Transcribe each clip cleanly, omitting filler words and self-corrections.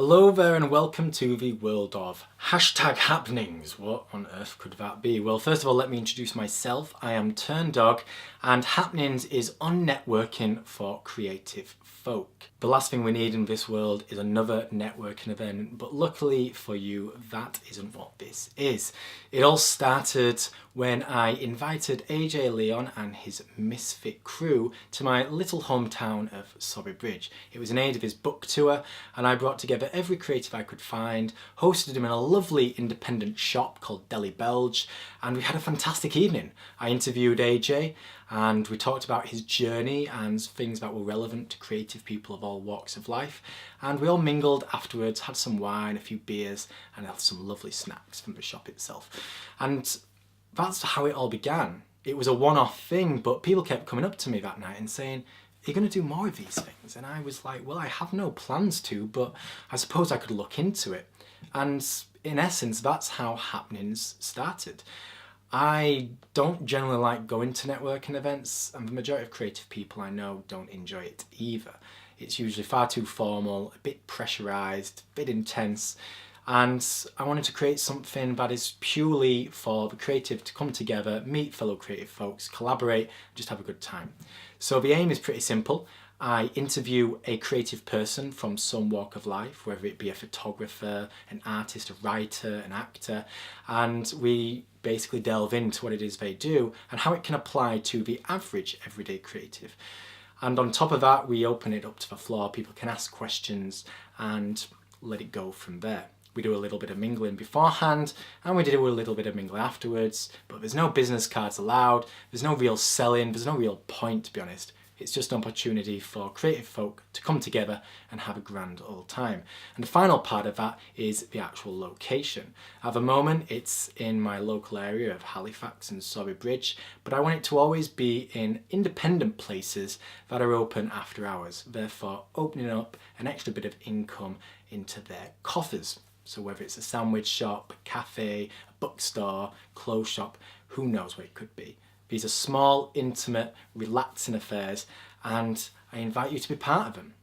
Hello there and welcome to the world of #happenings. What on earth could that be? Well, first of all, let me introduce myself. I am Turndog and Happenings is on networking for creative folk. The last thing we need in this world is another networking event, but luckily for you, that isn't what this is. It all started when I invited AJ Leon and his misfit crew to my little hometown of Sowerby Bridge. It was in aid of his book tour and I brought together every creative I could find, hosted him in a lovely independent shop called Deli Belge, and we had a fantastic evening. I interviewed AJ and we talked about his journey and things that were relevant to creative people of all walks of life, and we all mingled afterwards, had some wine, a few beers, and had some lovely snacks from the shop itself. And that's how it all began. It was a one-off thing, but people kept coming up to me that night and saying, "Are you going to do more of these things?" And I was like, well, I have no plans to, but I suppose I could look into it. And in essence, that's how Happenings started. I don't generally like going to networking events, and the majority of creative people I know don't enjoy it either. It's usually far too formal, a bit pressurised, a bit intense, and I wanted to create something that is purely for the creative to come together, meet fellow creative folks, collaborate, just have a good time. So the aim is pretty simple. I interview a creative person from some walk of life, whether it be a photographer, an artist, a writer, an actor, and we basically delve into what it is they do and how it can apply to the average everyday creative. And on top of that, we open it up to the floor. People can ask questions and let it go from there. We do a little bit of mingling beforehand and we do a little bit of mingling afterwards, but there's no business cards allowed, there's no real selling, there's no real point, to be honest. It's just an opportunity for creative folk to come together and have a grand old time. And the final part of that is the actual location. At the moment, it's in my local area of Halifax and Sowerby Bridge, but I want it to always be in independent places that are open after hours, therefore opening up an extra bit of income into their coffers. So whether it's a sandwich shop, a cafe, a bookstore, clothes shop, who knows what it could be. These are small, intimate, relaxing affairs, and I invite you to be part of them.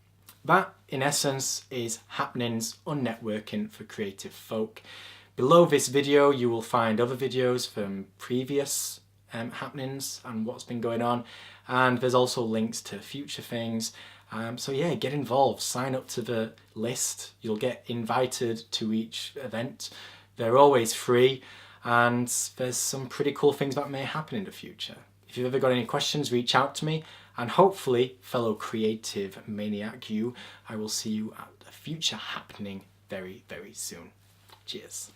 That, in essence, is Happenings on networking for creative folk. Below this video, you will find other videos from previous happenings and what's been going on, and there's also links to future things. So yeah, get involved, sign up to the list. You'll get invited to each event. They're always free. And there's some pretty cool things that may happen in the future. If you've ever got any questions, reach out to me, and hopefully, fellow creative maniac I will see you at a future happening very, very soon. Cheers.